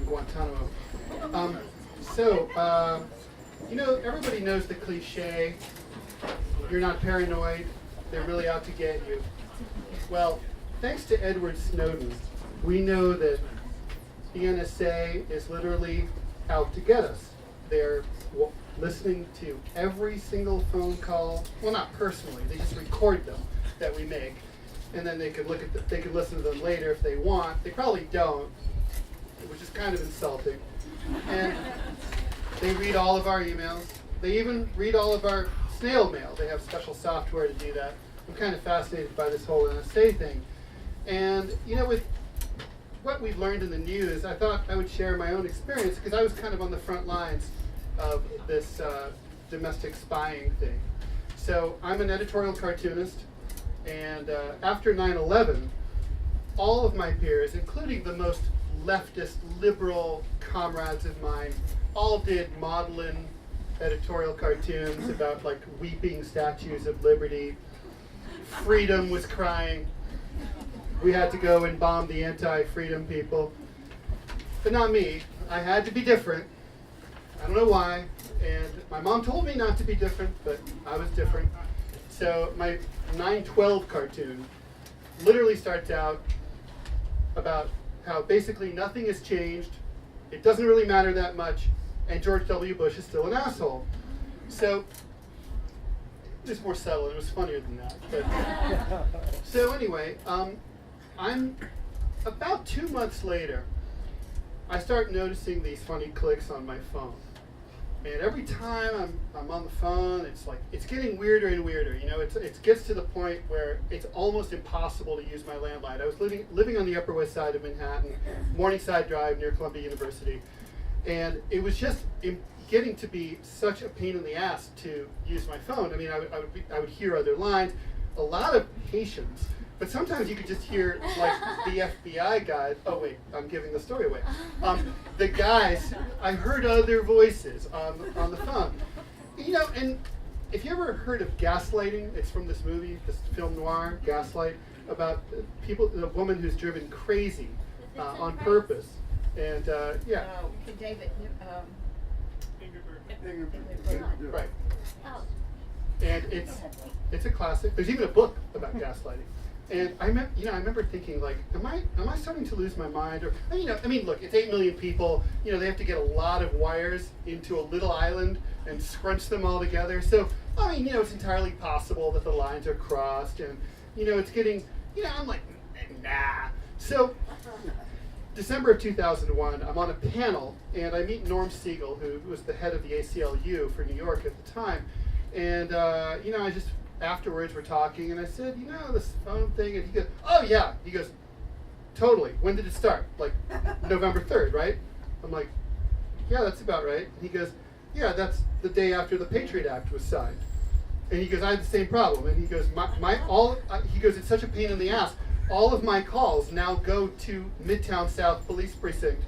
Guantanamo. Everybody knows the cliche, you're not paranoid, they're really out to get you. Well, thanks to Edward Snowden, we know that the NSA is literally out to get us. They're listening to every single phone call, well, not personally, they just record them that we make, and then they can they can listen to them later if they want. They probably don't, which is kind of insulting. And they read all of our emails. They even read all of our snail mail. They have special software to do that. I'm kind of fascinated by this whole NSA thing. And, with what we've learned in the news, I thought I would share my own experience because I was kind of on the front lines of this domestic spying thing. So I'm an editorial cartoonist, and after 9/11, all of my peers, including the most leftist, liberal comrades of mine, all did maudlin editorial cartoons about like weeping statues of liberty. Freedom was crying. We had to go and bomb the anti-freedom people. But not me. I had to be different. I don't know why. And my mom told me not to be different, but I was different. So my 9/12 cartoon literally starts out about how basically nothing has changed. It doesn't really matter that much. And George W. Bush is still an asshole. So it was more subtle. It was funnier than that. But, so anyway, I'm about 2 months later, I start noticing these funny clicks on my phone. And every time I'm on the phone, it's getting weirder and weirder. It gets to the point where it's almost impossible to use my landline. I was living on the Upper West Side of Manhattan, Morningside Drive near Columbia University, and it was just getting to be such a pain in the ass to use my phone. I mean, I would hear other lines, a lot of Haitians, but sometimes you could just hear like the FBI guys. Oh wait, I'm giving the story away. The guys, I heard other voices on the phone. And if you ever heard of gaslighting, it's from this movie, this film noir, Gaslight, about the woman who's driven crazy on purpose. And yeah. David. Right. And it's a classic. There's even a book about gaslighting. And I remember thinking, like, am I starting to lose my mind? Or look, it's 8 million people. They have to get a lot of wires into a little island and scrunch them all together. So it's entirely possible that the lines are crossed, and it's getting, I'm like, nah. So December of 2001, I'm on a panel, and I meet Norm Siegel, who was the head of the ACLU for New York at the time. And, I just, afterwards we're talking, and I said, this phone thing, and he goes, oh yeah. He goes, totally. When did it start? Like, November 3rd, right? I'm like, yeah, that's about right. And he goes, yeah, that's the day after the Patriot Act was signed. And he goes, I had the same problem. And he goes, he goes, it's such a pain in the ass. All of my calls now go to Midtown South Police Precinct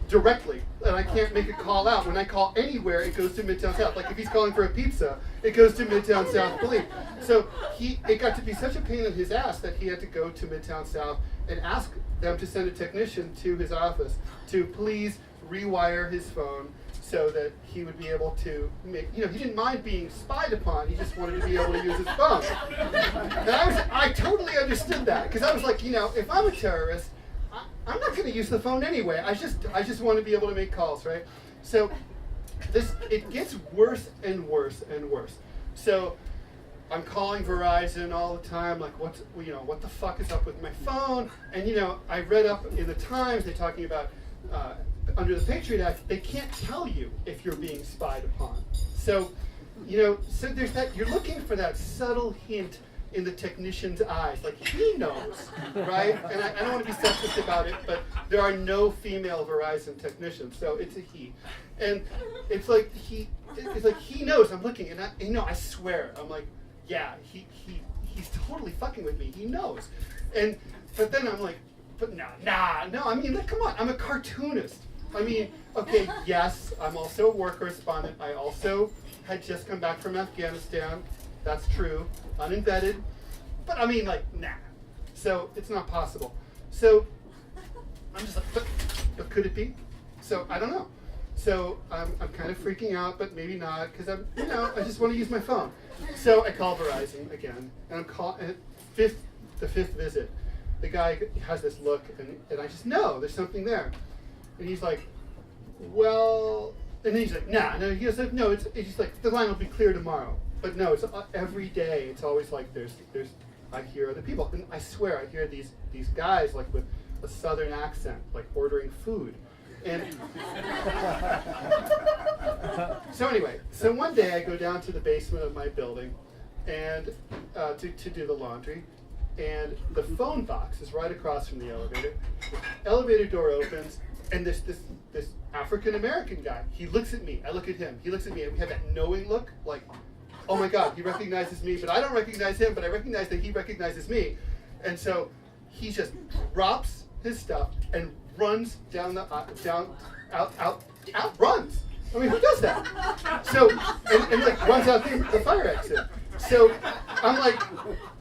directly, and I can't make a call out. When I call anywhere, it goes to Midtown South. Like if he's calling for a pizza, it goes to Midtown South Police. So it got to be such a pain in his ass that he had to go to Midtown South and ask them to send a technician to his office to please rewire his phone so that he would be able to make, he didn't mind being spied upon, he just wanted to be able to use his phone. And I totally understood that, because I was like, if I'm a terrorist, I'm not going to use the phone anyway. I just want to be able to make calls, right? So it gets worse and worse and worse. So I'm calling Verizon all the time, like what the fuck is up with my phone? And I read up in the Times, they're talking about under the Patriot Act, they can't tell you if you're being spied upon. So, so there's that, you're looking for that subtle hint in the technician's eyes, like he knows, right? And I don't want to be sexist about it, but there are no female Verizon technicians, so it's a he. And it's like he knows. I'm looking, and I swear, I'm like, yeah, he's totally fucking with me. He knows. But then I'm like, but no. I mean, like, come on, I'm a cartoonist. I mean, okay, yes, I'm also a war correspondent. I also had just come back from Afghanistan. That's true, unvetted. But I mean, like, nah. So it's not possible. So I'm just like, but could it be? So I don't know. So I'm kind of freaking out, but maybe not, because I just want to use my phone. So I call Verizon again, and I'm calling the fifth visit. The guy has this look, and I just know there's something there. And he's like, well, and then he's like, nah, no. He goes, no, it's just like the line will be clear tomorrow. But no, it's every day. It's always like there's. I hear other people, and I swear I hear these guys like with a southern accent, like ordering food. And so anyway, so one day I go down to the basement of my building, and to do the laundry, and the phone box is right across from the elevator. Elevator door opens, and this African American guy. He looks at me. I look at him. He looks at me, and we have that knowing look, like, oh my God, he recognizes me, but I don't recognize him. But I recognize that he recognizes me, and so he just drops his stuff and runs down the runs. I mean, who does that? So and like runs out the fire exit. So I'm like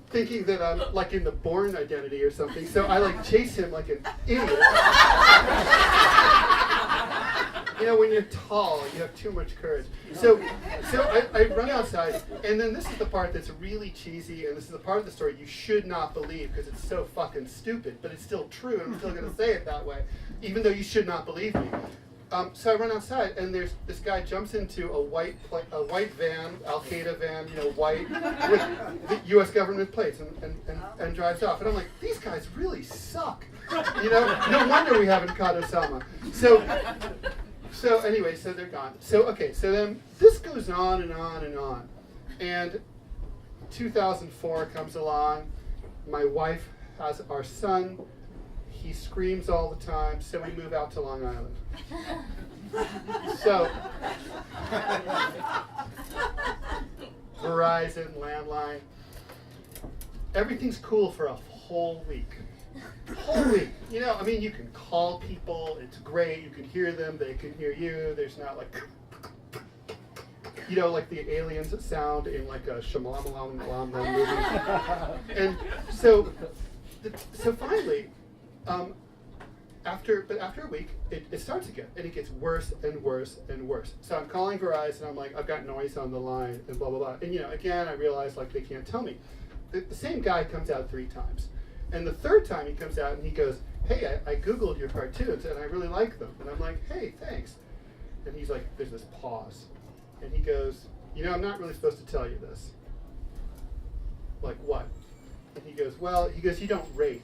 thinking that I'm like in the Bourne Identity or something. So I like chase him like an idiot. You know, when you're tall, you have too much courage. So I run outside, and then this is the part that's really cheesy, and this is the part of the story you should not believe because it's so fucking stupid, but it's still true, and I'm still going to say it that way, even though you should not believe me. So I run outside, and there's this guy jumps into a white van, Al-Qaeda van, white, with the U.S. government plates, and drives off. And I'm like, these guys really suck. No wonder we haven't caught Osama. So anyway, so they're gone. So then this goes on and on and on. And 2004 comes along. My wife has our son. He screams all the time, so we move out to Long Island. So, Verizon, landline, everything's cool for a whole week. You can call people, it's great, you can hear them, they can hear you, there's not like, like the aliens sound in like a Shyamalan movie. And so finally, after a week, it starts again, and it gets worse and worse and worse. So I'm calling Verizon, and I'm like, I've got noise on the line, and blah, blah, blah. And, again, I realize, like, they can't tell me. The same guy comes out 3 times. And the third time he comes out, and he goes, hey, I Googled your cartoons, and I really like them. And I'm like, hey, thanks. And he's like, there's this pause. And he goes, I'm not really supposed to tell you this. Like, what? And he goes, you don't rate.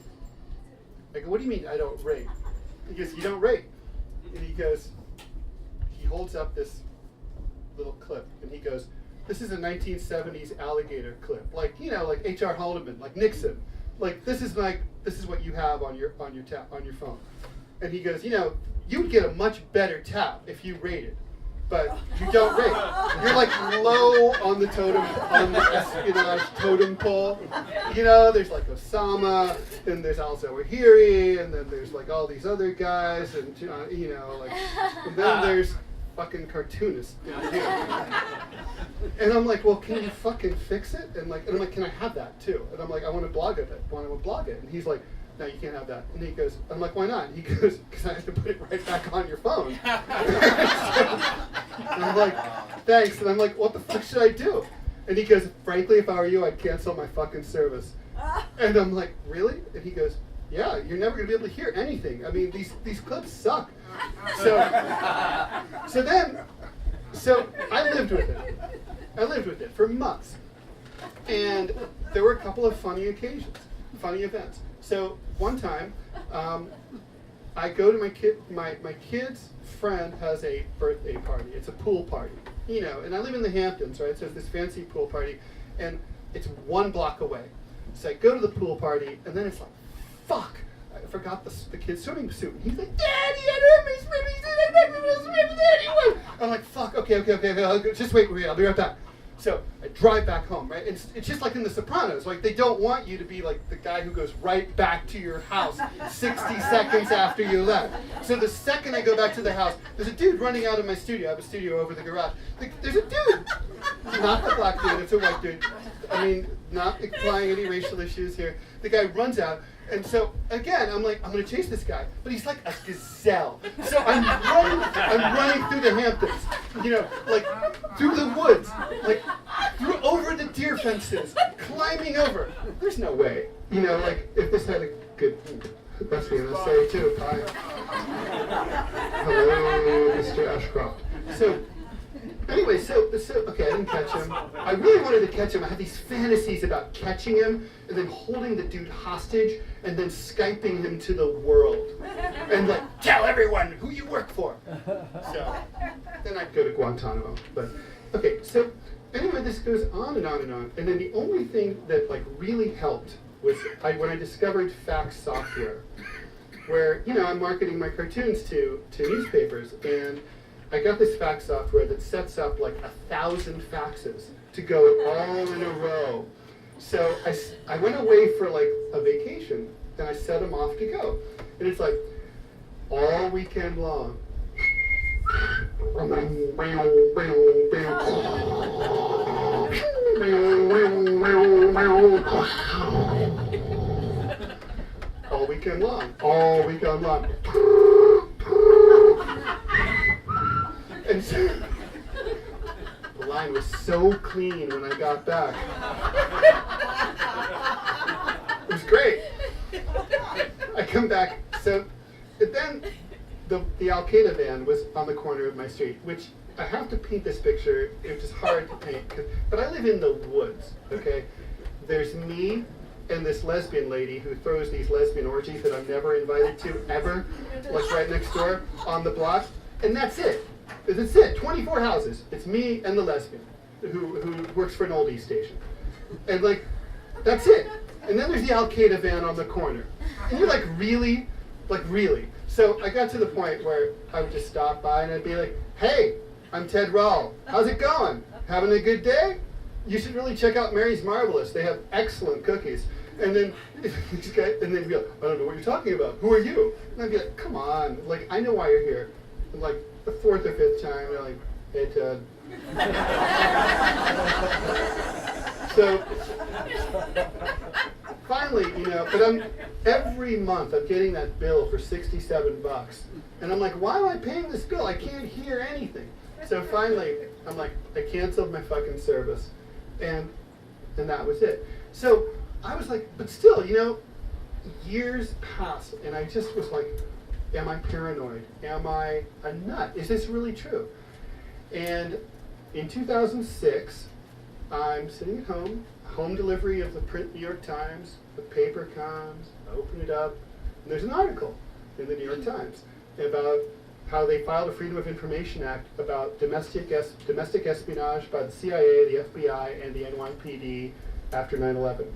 I go, what do you mean I don't rate? He goes, you don't rate. And he holds up this little clip, and he goes, this is a 1970s alligator clip. Like, like H.R. Haldeman, like Nixon. Like, this is what you have on your phone. And he goes, you would get a much better tap if you rated. But you don't rate. You're like low on the espionage totem pole. There's like Osama, and there's also Ahiri, and then there's like all these other guys, and and then there's fucking cartoonists. And I'm like, well, can you fucking fix it? And I'm like, can I have that too? And I'm like, I want to blog it. And he's like, no, you can't have that. And he goes, I'm like, why not? And he goes, because I have to put it right back on your phone. And I'm like, thanks. And I'm like, what the fuck should I do? And he goes, frankly, if I were you, I'd cancel my fucking service. And I'm like, really? And he goes, yeah, you're never going to be able to hear anything. I mean, these clips suck. So I lived with it. I lived with it for months. And there were a couple of funny events. So one time, I go to my kid's friend has a birthday party. It's a pool party, and I live in the Hamptons, right? So it's this fancy pool party, and it's 1 block away. So I go to the pool party, and then it's like, fuck, I forgot the kid's swimming suit. And he's like, Daddy, I don't have my swimming suit. Anyway. I'm like, fuck, okay, just wait, I'll be right back. So I drive back home, right? It's just like in The Sopranos. Like, they don't want you to be like the guy who goes right back to your house 60 seconds after you left. So the second I go back to the house, there's a dude running out of my studio. I have a studio over the garage. There's a dude. Not the black dude, it's a white dude. I mean, not applying any racial issues here. The guy runs out, And so again, I'm like, I'm gonna chase this guy, but he's like a gazelle. So I'm running through the Hamptons, like through the woods, like over the deer fences, climbing over. There's no way, like if this had a good, that's what I'm gonna say too. Hi. Hello, Mr. Ashcroft. So anyway, so okay, I didn't catch him. I really wanted to catch him. I had these fantasies about catching him and then holding the dude hostage and then Skyping him to the world. And like, tell everyone who you work for. So then I'd go to Guantanamo. But okay, so anyway, this goes on and on and on. And then the only thing that like really helped was when I discovered fax software, where I'm marketing my cartoons to newspapers, and I got this fax software that sets up like 1,000 faxes to go all in a row. So I went away for like a vacation, and I set them off to go. And it's like all weekend long. All weekend long. All weekend long. And so, the line was so clean when I got back. It was great. I come back, so then the Al-Qaeda van was on the corner of my street, which I have to paint this picture. It was just hard to paint, but I live in the woods, okay? There's me and this lesbian lady who throws these lesbian orgies that I'm never invited to, ever, like right next door on the block, and that's it. That's it, 24 houses. It's me and the lesbian who works for an oldies station. And like, that's it. And then there's the Al-Qaeda van on the corner. And you're like, really? Like, really? So I got to the point where I would just stop by and I'd be like, hey, I'm Ted Rall. How's it going? Having a good day? You should really check out Mary's Marvelous. They have excellent cookies. And then this guy, and then he'd be like, I don't know what you're talking about. Who are you? And I'd be like, come on. Like, I know why you're here. And like, the fourth or fifth time, they're like, hey, Ted. So, finally, but every month I'm getting that bill for $67. And I'm like, why am I paying this bill? I can't hear anything. So finally, I'm like, I canceled my fucking service. And that was it. So I was like, but still, years passed, and I just was like, am I paranoid? Am I a nut? Is this really true? And in 2006, I'm sitting at home delivery of the print New York Times, the paper comes, I open it up, and there's an article in the New York Times about how they filed a Freedom of Information Act about domestic espionage by the CIA, the FBI, and the NYPD after 9/11.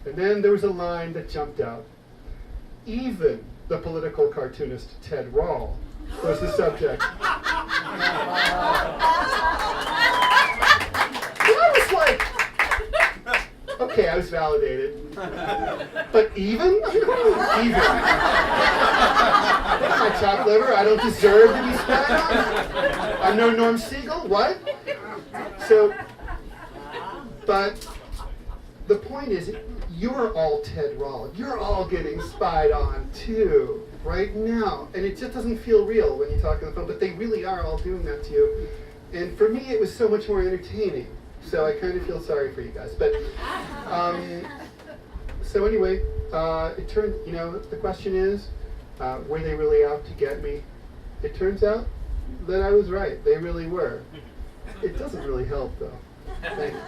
And then there was a line that jumped out. Even the political cartoonist Ted Rall was the subject. And I was like, okay, I was validated. But even? Even. That's my chopped liver. I don't deserve to be spied on. I'm no Norm Siegel. What? So, but the point is, you're all Ted Rall. You're all getting spied on too, right now. And it just doesn't feel real when you talk on the phone, but they really are all doing that to you. And for me, it was so much more entertaining. So I kind of feel sorry for you guys. But, so anyway, it turned, the question is, were they really out to get me? It turns out that I was right. They really were. It doesn't really help, though. Thank you.